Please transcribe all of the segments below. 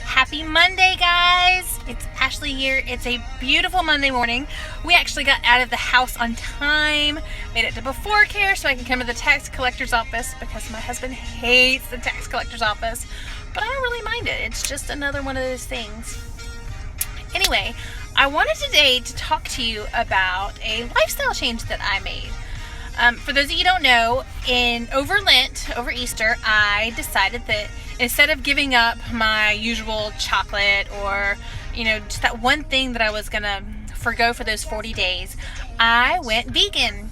Happy Monday, guys! It's Ashley here. It's a beautiful Monday morning. We actually got out of the house on time, made it to before care so I can come to the tax collector's office because my husband hates the tax collector's office, but I don't really mind it. It's just another one of those things. Anyway, I wanted today to talk to you about a lifestyle change that I made. For those of you who don't know, over Lent, over Easter, I decided that instead of giving up my usual chocolate or, just that one thing that I was going to forgo for those 40 days, I went vegan.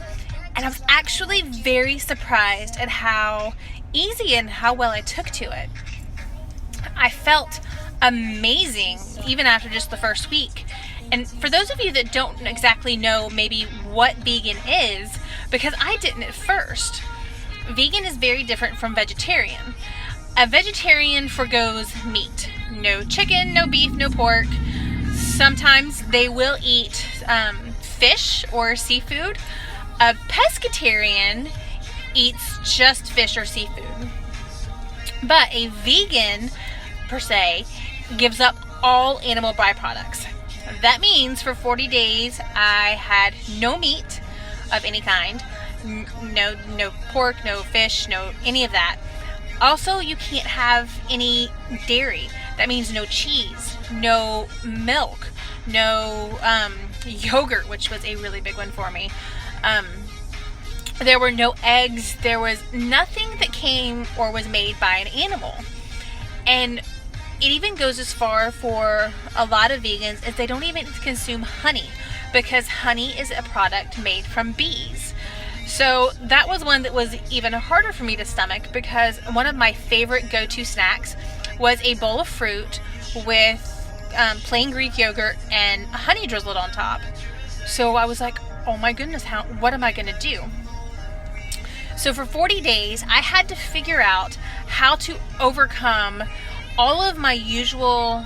And I was actually very surprised at how easy and how well I took to it. I felt amazing even after just the first week. And for those of you that don't exactly know maybe what vegan is, because I didn't at first, vegan is very different from vegetarian. A vegetarian forgoes meat. No chicken, no beef, no pork. Sometimes they will eat fish or seafood. A pescatarian eats just fish or seafood. But a vegan, per se, gives up all animal byproducts. That means for 40 days I had no meat of any kind, no pork, no fish, no any of that. Also, you can't have any dairy. That means no cheese, no milk, no yogurt, which was a really big one for me. There were no eggs. There was nothing that came or was made by an animal. And it even goes as far for a lot of vegans as they don't even consume honey, because honey is a product made from bees. So that was one that was even harder for me to stomach, because one of my favorite go-to snacks was a bowl of fruit with plain Greek yogurt and honey drizzled on top. So I was like, oh my goodness, what am I going to do? So for 40 days, I had to figure out how to overcome all of my usual,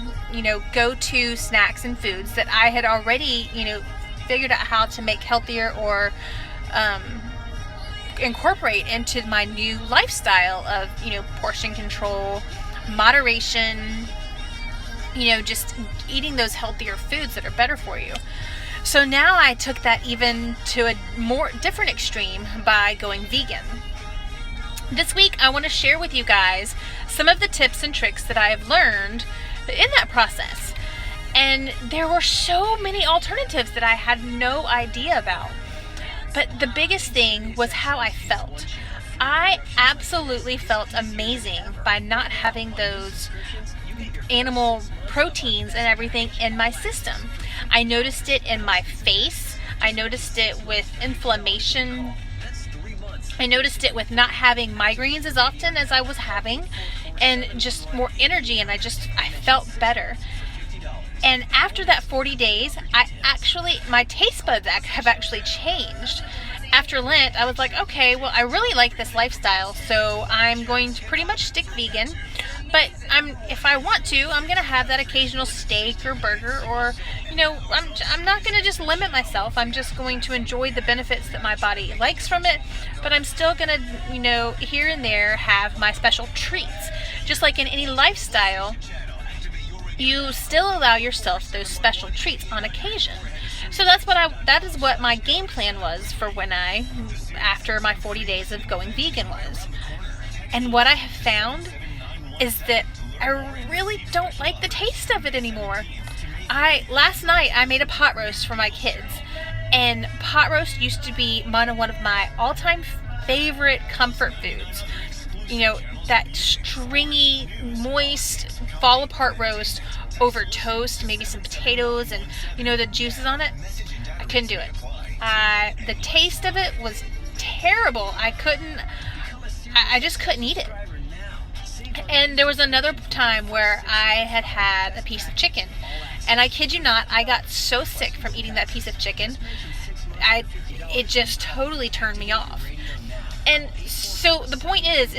go-to snacks and foods that I had already, figured out how to make healthier or incorporate into my new lifestyle of, portion control, moderation, just eating those healthier foods that are better for you. So now I took that even to a more different extreme by going vegan. This week, I want to share with you guys some of the tips and tricks that I have learned in that process. And there were so many alternatives that I had no idea about. But the biggest thing was how I felt. I absolutely felt amazing by not having those animal proteins and everything in my system. I noticed it in my face. I noticed it with inflammation. I noticed it with not having migraines as often as I was having, and just more energy, and I felt better. And after that 40 days, my taste buds have actually changed. After Lent, I was like, okay, well, I really like this lifestyle, so I'm going to pretty much stick vegan. But if I want to, I'm going to have that occasional steak or burger, or, I'm not going to just limit myself. I'm just going to enjoy the benefits that my body likes from it, but I'm still going to, here and there have my special treats. Just like in any lifestyle, you still allow yourself those special treats on occasion. So that is what my game plan was for after my 40 days of going vegan was. And what I have found is that I really don't like the taste of it anymore. Last night I made a pot roast for my kids, and pot roast used to be one of my all-time favorite comfort foods. That stringy, moist, fall-apart roast over toast, maybe some potatoes and, the juices on it. I couldn't do it. The taste of it was terrible. I just couldn't eat it. And there was another time where I had a piece of chicken, and I kid you not, I got so sick from eating that piece of chicken, it just totally turned me off. And so the point is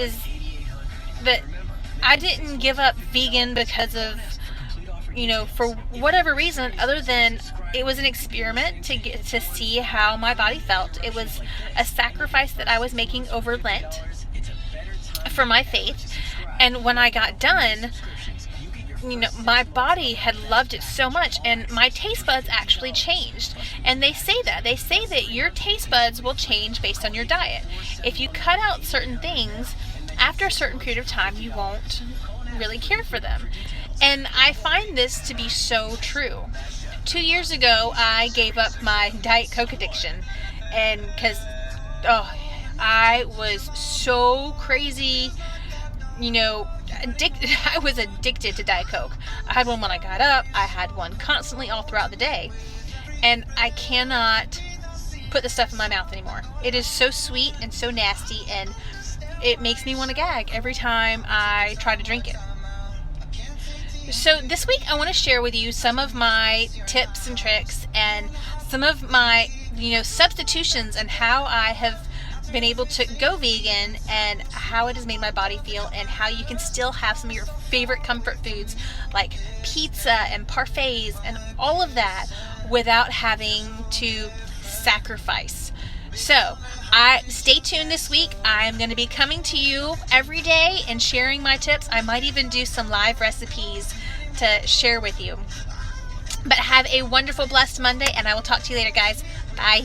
that I didn't give up vegan because of, for whatever reason other than it was an experiment to get to see how my body felt. It was a sacrifice that I was making over Lent for my faith. And when I got done, my body had loved it so much, and my taste buds actually changed. And they say that your taste buds will change based on your diet. If you cut out certain things, after a certain period of time, you won't really care for them. And I find this to be so true. 2 years ago, I gave up my Diet Coke addiction, and because I was so crazy, I was addicted to Diet Coke. I had one when I got up. I had one constantly all throughout the day. And I cannot put the stuff in my mouth anymore. It is so sweet and so nasty, and it makes me want to gag every time I try to drink it. So this week I want to share with you some of my tips and tricks and some of my, substitutions, and how I have been able to go vegan and how it has made my body feel, and how you can still have some of your favorite comfort foods like pizza and parfaits and all of that without having to sacrifice. So stay tuned this week. I'm going to be coming to you every day and sharing my tips. I might even do some live recipes to share with you. But have a wonderful, blessed Monday, and I will talk to you later, guys. Bye.